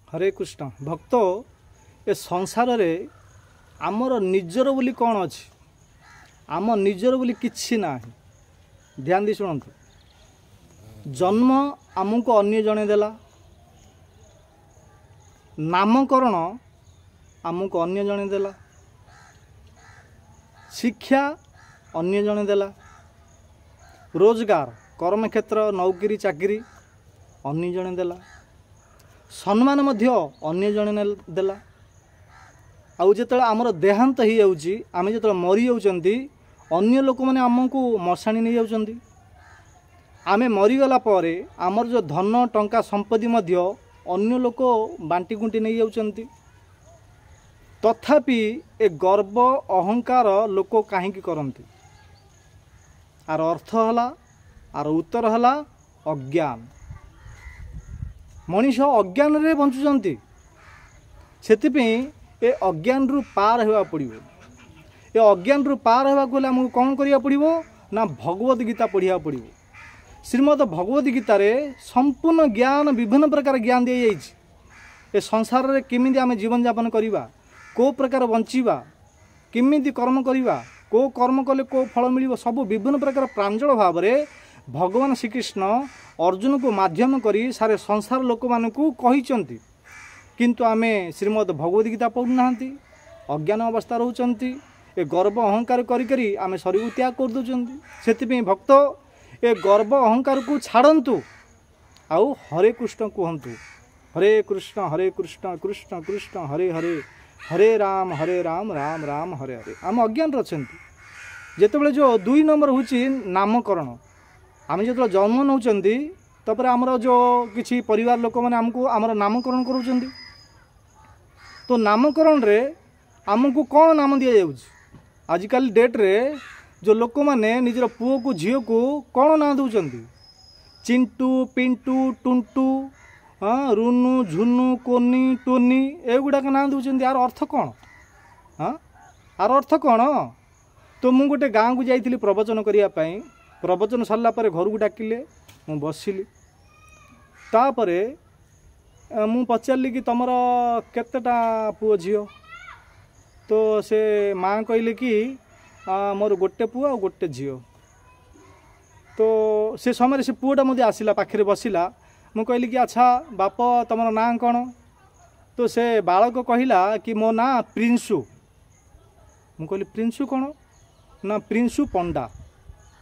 हरे कृष्ण भक्त ए संसार रे आमर निजर बोली कौन अच्छी आम निजर बोली किछि ना ध्यान दी शुणु जन्म आमको अन्य जने देला नामकरण आमको अन्य जने देला शिक्षा अन्य जने देला रोजगार कर्मक्षेत्र नौकरी चाकरी अन्य जने देला सम्मान मध्य अन्य जने देला आउ जो आमर देहांत हो जाऊँगी आम जो मरी जाऊँच अन्य लोक मैंने आमको मशाणी नहीं जाऊँच आम मरीगला आमर जो धन टंका संपत्ति मध्य अन्य लोक बांटी गुंटी नहीं जाऊँच तथापि ए गर्व अहंकार लोक कहीं करती आर अर्थ है आर उत्तर है अज्ञान मनीष अज्ञान रे बंचुंट से ए अज्ञान रु पार होगा पड़ो ए अज्ञान रु पार होगा गले आमको कौन करिया पड़ो ना भगवत गीता पढ़िया पड़ो श्रीमद भगवत गीतार संपूर्ण ज्ञान विभिन्न प्रकार ज्ञान दी जाइए ए संसार रे केमी आम जीवन यापन करवा को प्रकार बंचवा केमी कर्म करवा को कर्म कले को फल मिल सब विभिन्न प्रकार प्रांजल भाव में भगवान श्रीकृष्ण अर्जुन को माध्यम करी सारे संसार लोक मानू कही किंतु आमे श्रीमद भगवत गीता पढ़ुना अज्ञान अवस्था रोचंती ए गर्व अहंकार करी आमे शरीर त्याग कर दौरान से भक्त ए गर्व अहंकार को छाड़तु आउ हरे कृष्ण कहतु हरे कृष्ण कृष्ण कृष्ण हरे हरे हरे राम राम राम हरे हरे आम अज्ञान अच्छा जिते जो 2 नंबर हूँ नामकरण आम जो जन्म नौ तपर आमर जो किसी परिवार लोक मैंने आमको आमर नामकरण करों तो नामकरण रे आमको कौन नाम दि जाऊँ आजिकल डेट रे जो लोक मैंने निजर पुओ को झील को कौन ना दौरान चिंटू पिंटू टुंटू हाँ रुनु झुनु कोनी टोनी एगुड़ाक ना दौरान यार अर्थ कौन हाँ यार अर्थ कौन तो मु गोटे गाँव को जाइली प्रवचन करने प्रवचन सरला घर को डाकिले मु बसिली तापर मु पचारि कि तुमर केतेटा पुओ झील तो से माँ कहले कि मोर गोटे पुओ आ गोटे झील तो से समय से पुओटा मध्य आसला पाखे बसला मु कहली कि अच्छा बाप तुमर ना कौन तो से बालक कहला कि मो ना प्रिंसु मु कहली प्रिंसु कौन ना प्रिंसु पंडा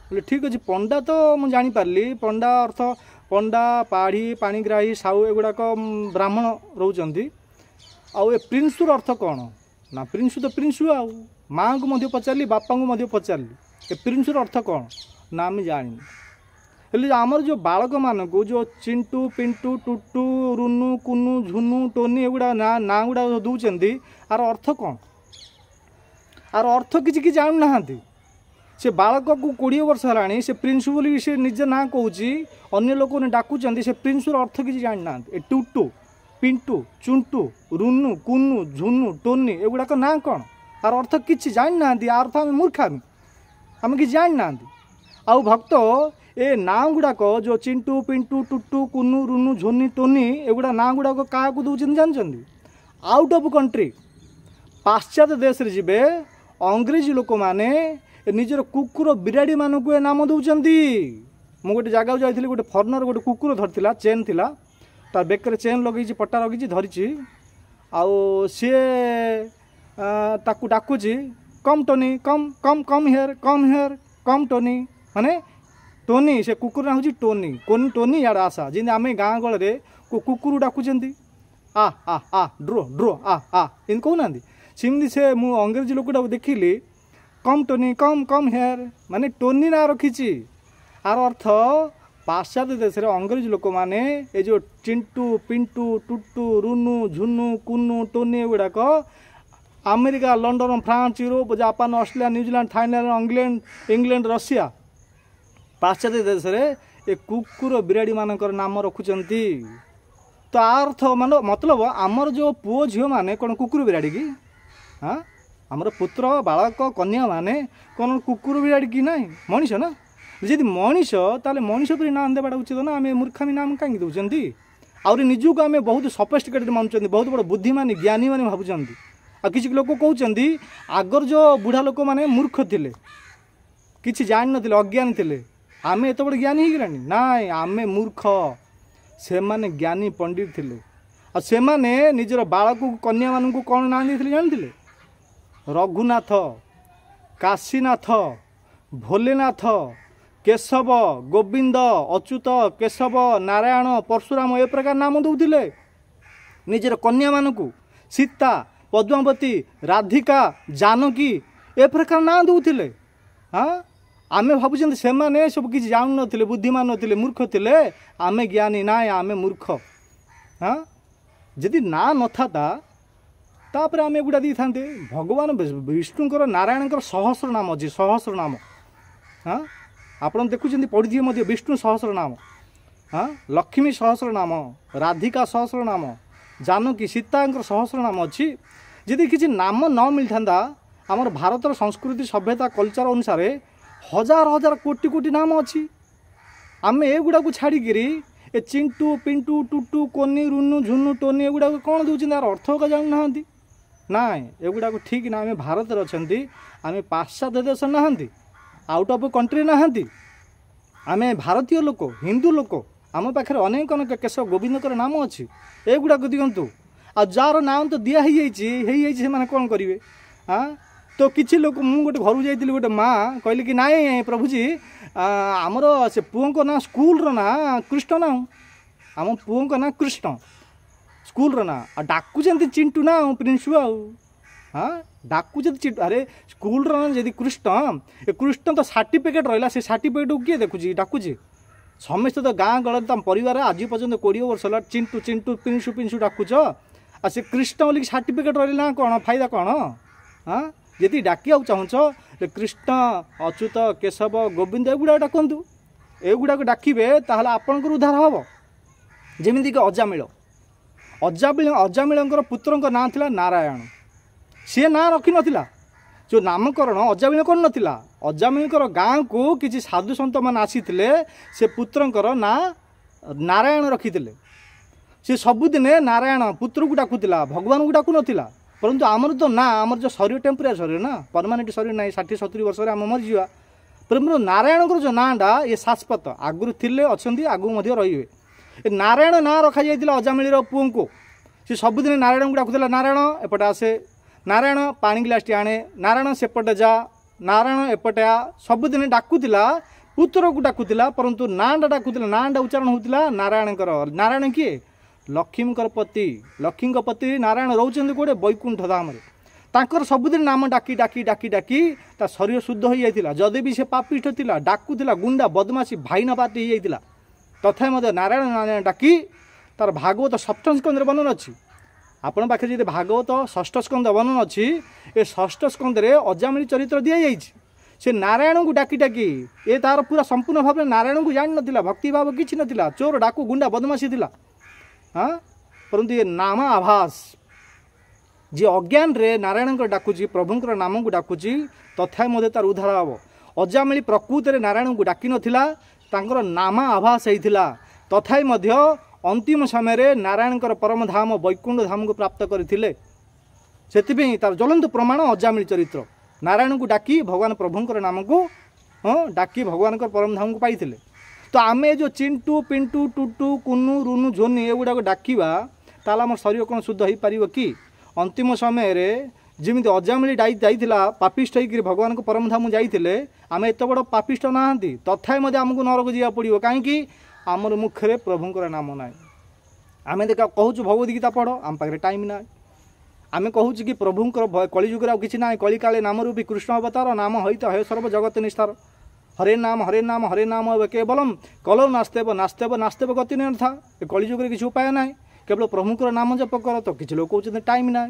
बोले ठीक अच्छे पंडा तो मुझे जानीपारी पंडा अर्थ पंडा पाढ़ी पाणीग्राही साहू एगुड़ाक ब्राह्मण रोचंती आउ ए प्रिंसुर अर्थ कौन ना प्रिंसु तो प्रिंसु आउ माँ को मध्य पचारि बापा को मध्य पचारि ए प्रिंसुर अर्थ कौन ना आम जानी हेल्ले आमर जो बालक मानक जो चिंटू पिंटू टुटू रुनु कुनु झुनु टोनी एगुड़ा ना गुड़ा दौरान आर अर्थ कौन आर अर्थ कि जानू ना से बालक को 20 वर्ष है से प्रिंसु बोली से निज ना कौच अन्य लोक ने डाकुंट से प्रिंसुर अर्थ किसी जानी ना टुटू पिंटू चुंटू रुनु कुनु झुनु टोनी एगुड़ाक ना कौन आर अर्थ किसी जानी ना अर्थ आम मूर्खामी आम कि जानी ना आउ भक्त ए ना गुड़ाक जो चिंटू पिंटू टुटू कुनु रुनु झुनी टोनी एगुड़ा ना गुड़ाक क्या दौरान जानते आउट ऑफ कंट्री पाश्चात्य देश रे जिबे अंग्रेजी लोक माने निजर कुकुर बिराड़ी मानक नाम दौरान मु गोटे जगह जाइली गोटे फर्नर गोटे कुकुर धरला चेन थिला तार बेकर चेन लगे पट्टा लगी धरी आउ सी ताकू डाकुची come Tony come come come here come Tony माने टोनी से कुकुर ना हूँ टोनी कोनी टोनी यार आशा जिन आम गाँ गले को कुकुर डाकुंट आ ड्रो ड्रो आ इन कहना सेमती से मु अंग्रेजी लोकटा देखिली कम टोनी कम कम हेयर माने टोनी ना रखी आर अर्थ पाश्चात्य देश रे अंग्रेजी लोक माने ए जो चिंटू पिंटू टुटू रुनु झुनु कुनु टोनी गुड़ाक America London France Europe Japan Australia New Zealand Thailand England Russia पाश्चात्य देश रे ए कुकुर बिराड़ी मानकर नाम रखुचंती तो अर्थ मान मतलब आमर जो पुओ झील माने कौन कुकुर बिराड़ी की हाँ आमर पुत्र बालक कन्या माने कौन कुकुर बिराड़ी की ना मनीष ना जदि मनीष ताले मनीष पर नाम देवाटा उचित ना आम मूर्खामी नाम कहीं दौरान आउरी निजुक आम बहुत सफिस्टिकेटेड मानुंट बहुत बड़ बुद्धिमान ज्ञानी मैंने भावुंट आ किसी लोक कहते आगर जो बुढ़ा लोक मैंने मूर्ख थे किसी जान नी अज्ञानी थे आम एत बड़े ज्ञानी हो गलानी नाई आम मूर्ख से माने ज्ञानी पंडित थे आ से माने निजर बालक कन्या मान कौन ना देते जानते रघुनाथ काशीनाथ भोलेनाथ केशव गोविंद अच्युत केशव नारायण परशुराम ए प्रकार नाम दौले निजर कन्या मानक सीता पद्मावती राधिका जानकी ए प्रकार ना दौले हाँ आमे भावुं से माने सब किसी जान नी बुद्धिमान नी मूर्ख थे आमे ज्ञानी ना आमे मूर्ख हाँ जदि ना न था तापर आम एगुड़ा दी था भगवान विष्णुकर नारायणकर सहस्र नाम अच्छे सहस्र नाम हाँ आप देखुं पढ़ी थे विष्णु सहस्र नाम हाँ लक्ष्मी सहस्र नाम राधिका सहस्र नाम जानकी सीता सहस्र नाम अच्छी जदि किसी नाम न मिलता आमर भारतर संस्कृति सभ्यता कल्चर अनुसार हजार हजार कोटि कोटि नाम अच्छी आम एगुड़ा को छाड़िकी ए चिंटू पिंटू टुटू कोनी रुनु झुनु टोनी एगुड़ा कौन दूसरी तार अर्थ का जानना ना एगुड़ा ठीक ना आम भारत अच्छा आम पाश्चात्य देश ना आउट ऑफ कंट्री ना आम भारतीय लोक हिंदू लोक आम पाखे अनेक अनेक केशव गोविंदकर नाम अच्छी एगुड़ा दिंतु आ जार नाम तो दिखाई से कौन करेंगे हाँ तो किसी लोग मुझे गोटे घर जाइली गोटे माँ कहले कि नाई प्रभुजी आमर से पुओं को ना स्कूल ना कृष्ण ना आम पुओं को ना कृष्ण स्कूल ना डाकुच चिंटू ना प्रिंस हाँ डाकुच चिंटू अरे स्कूल ना जदि कृष्ण कृष्ण तो सर्टिफिकेट रहा से सर्टिफिकेट को किए देखुची डाकुची समस्त तो गाँ गल परिवार आज पर्यटन 20 वर्ष है चिंटू चिंटू पिंसु पिंसु डाकुच आ से कृष्ण बोल सर्टिफिकेट रही ना कौन फायदा कौन हाँ यदि डाकिया चाहूच कृष्ण अच्युत केशव गोविंद एगुड़ा डाकतु एगुड़ा डाकिबे ताहले आपणकर उद्धार हम जमीक अजामिल अजामिल पुत्र ना थिला नारायण सी ना रखी नथिला जो नामकरण अजामिल कर नथिला अजामिलकर गाँ को किसी साधु सन्त मान आसीथिले से पुत्रंकर ना नारायण रखिथिले से सबुदिने नारायण पुत्र को डाकुला भगवान को डाकु नथिला परंतु आमर तो ना आमर जो शरीर टेम्परेरी शरीर ना परमानेंट शरीर ना 60-70 वर्ष आम मरीजा परंतु नारायण जो नाटा ये शाश्वत आगुरी थिले अच्छे आगू रे नारायण ना रखा जाइए अजामिल पुओं को सी सबुदिन नारायण को डाकुला नारायण एपटे आसे नारायण पानी गिलास आणे नारायण सेपटे जा नारायण एपटे आ सबुदिन डाकुला पुत्र को डाकुला परंतु नाटा डाकुला नाटा उच्चारण होता नारायण किए लक्ष्मीकर पति लक्ष्मी पति नारायण रोचंदी कोड़े बैकुंठ धाम तांकर सबुदिन नाम डाकी डाकी डाकी डाकी ता शरीर शुद्ध हो जाइतिला जदि भी से पापिष्ठ थिला डाकुला गुंडा बदमाशी भाईना पार्टी हो जाइतिला तथा मध्य नारायण नारायण डाकी तार भागवत सप्तम स्कंद वर्णन अच्छी आपण पाखे जदि भागवत षष्ठ स्कंद वर्णन अच्छी ए षष्ठ स्कंद अजामिल चरित्र दि जाइए से नारायण को डाकी डाकी ए तार पूरा संपूर्ण भाव नारायण को जान नथिला भक्ति भाव किछि नथिला चोर डाकू गुंडा बदमाशी थिला हाँ परंतु ये नाम आभास जी अज्ञान रे नारायण को डाकुची प्रभुंकर नाम को डाकुची तथा मध्य तार उद्धार हम अजामिल प्रकृत रे नारायण को डाकी नथिला तांकर नाम आभास होइथिला तथा मध्य अंतिम समय नारायणकर परम धाम वैकुंठ धाम को प्राप्त करथिले सेतिपई तार ज्वलंत प्रमाण अजामिल चरित्र नारायण को डाकी भगवान प्रभुंकर नाम को हाँ डाकी भगवान परम धाम को पाइथिले तो आमे जो चिंटू पिंटू टुटू कुनु रुनु झोनी एगुड़ा डाकिबा ताला आम शरीर कौन शुद्ध हो पार कि अंतिम समय जमी अजामिल जाइला पापिष्ठ होकर भगवान को परम धाम जाइए आम एत बड़ पापिष्ठ ना तथा आमको नरक जावा पड़ो कहीं आमर मुखे प्रभुंकर नाम ना आम देखा कहूँ भगवद गीता पढ़ आम पाखे टाइम ना आम कहूँ कि प्रभुंकर कलिजुग कि ना कली काले नाम रूपी कृष्ण अवतार नाम हईत हे सर्व जगत निस्तार हरे नाम केवलम कलौ नास्तेव नास्तेव नास्तेव गति नहीं था कलिजुग किसी उपाय ना केवल प्रभुंकर नाम जप कर तो किसी लोग कहते टाइम ना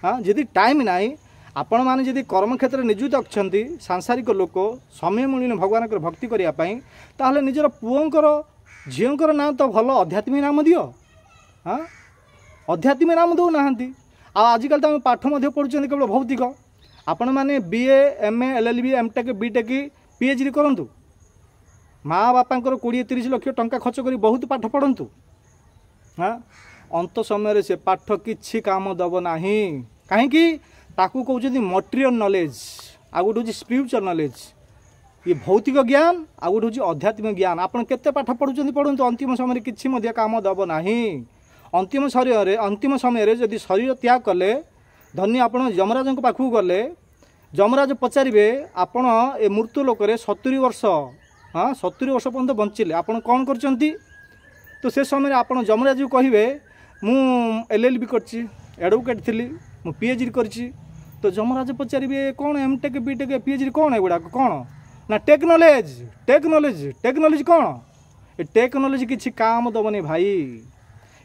हाँ जदि टाइम ना आपण मैंने जदि कर्म क्षेत्र नियुक्त अच्छा सांसारिक लोक समय मिलने भगवान भक्ति करने ताहले निजर पुओंकर झीओंकर नाम तो भल आध्यात्मिक नाम दियो हाँ आध्यात्मिक नाम दौ ना आजिकल तो आम पाठ पढ़ुं केवल भौतिक आपण मैंने BA MA LLB MTech BTech PhD करंतु माँ बापा 20-30 लाख टंका खर्च कर बहुत पाठ पढ़ंतु हाँ अंत समय से पाठ किछि काम दब नाही कहीं ताकू कहते मटेरियल नॉलेज आ गोटे हूँ स्पिरिचुअल नॉलेज ये भौतिक ज्ञान आ गोटे हूँ आध्यात्मिक ज्ञान आप केते पाठ पढ़ुं पढ़ु अंतिम समय किछि मध्य काम दब नाही अंतिम समय जदि शरीर त्याग कले धन्य आप यमराज पाखक गले यमराज पचारे आपण ए मृत्यु लोक 70 वर्ष हाँ 70 वर्ष पर्यंत बंचिले आपण कौन करचंती तो से समय आप यमराज को कहे मु LLB करची एडवोकेट थी मु PhD करची तो यमराज पचारे कौन MTech BTech PhD कौन है गुड़ाक कौन ना टेक्नोलॉजी कौन ये टेक्नोलॉजी किसी काम दबनी भाई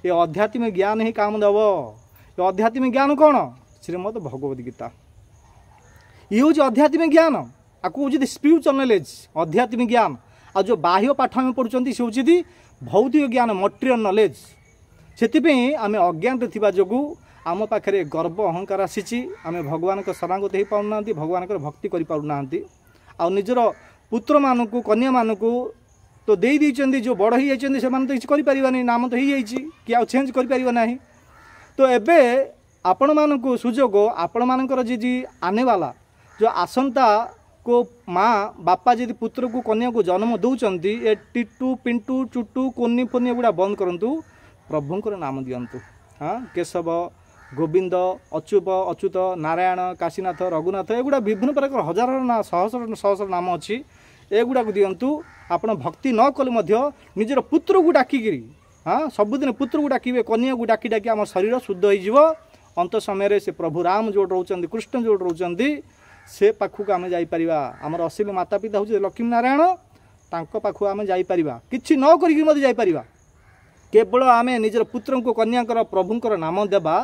ये आध्यात्मिक ज्ञान ही काम दब ये आध्यात्मिक ज्ञान कौन श्रीमद भगवद गीता ये हूँ आध्यात्मिक ज्ञान आपको हूँ स्पिरिचुअल नॉलेज आध्यात्मिक ज्ञान आ जो बाह्य पाठ आम पढ़ुं सी हूँ भौतिक ज्ञान मटेरियल नॉलेज से आम अज्ञान थी जो आम पाखे गर्व अहंकार आसी आम भगवान शरणागत हो पाना भगवान भक्ति करना आ निजर पुत्र मानू कन्या मानू तो दे देइचंदी जो बड़ ही जाइचंदी से तो किसी करिपारिबानी नाम तो ही कि आ चेंज करिपारिबा नाही तो एबे आपण मानू सुजोग आपण मानकर जी आने वाला जो आसंता को माँ बापा जी पुत्र को कन्या को जन्म दौरान ए टिटू पिंटू चुटू कोनी फोनी गुड़ा बंद करूँ प्रभुंकर नाम दिंतु हाँ केशव गोविंद अच्युत अच्युत नारायण काशीनाथ रघुनाथ एगुड़ा विभिन्न प्रकार हजार ना सहस्र सहस्र नाम अच्छी एगुड़ा दिंतु आप भक्ति न कले निजर पुत्र को डाकिकी हाँ सबुदिन पुत्र को डाकिबे कन्या को डाकी डाकी आम शरीर शुद्ध हो अंत समय से प्रभु राम जो रोचंदी कृष्ण जो रोचंदी से पाखक आम जापर आमर असील माता पिता हूँ लक्ष्मी नारायण तांको पाखु आम जापर किसी न कर केवल आम निजर पुत्र को कन्याकर प्रभुंकर नाम देवा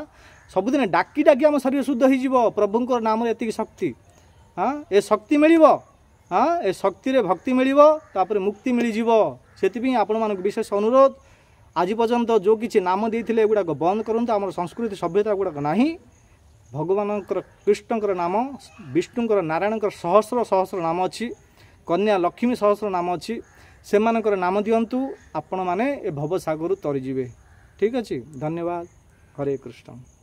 सबुदिन डाकी डाकी आम शरीर शुद्ध हो प्रभुंकर नाम एति शक्ति हाँ ए शक्ति मिल हाँ ए शक्ति रे भक्ति मिल मुक्ति मिल से आपण मानक विशेष अनुरोध आज पर्यंत जो किसी नाम देते एगुड़ाक बंद करूँ आम संस्कृति सभ्यता गुड़ाक ना भगवान कृष्णकर नाम विष्णुकर नारायणकर सहस्र सहस्र नाम अच्छी कन्या लक्ष्मी सहस्र नाम अच्छी से नाम दिंतु आपण मैंने भवसागर तरीजे ठीक अच्छे धन्यवाद हरे कृष्ण।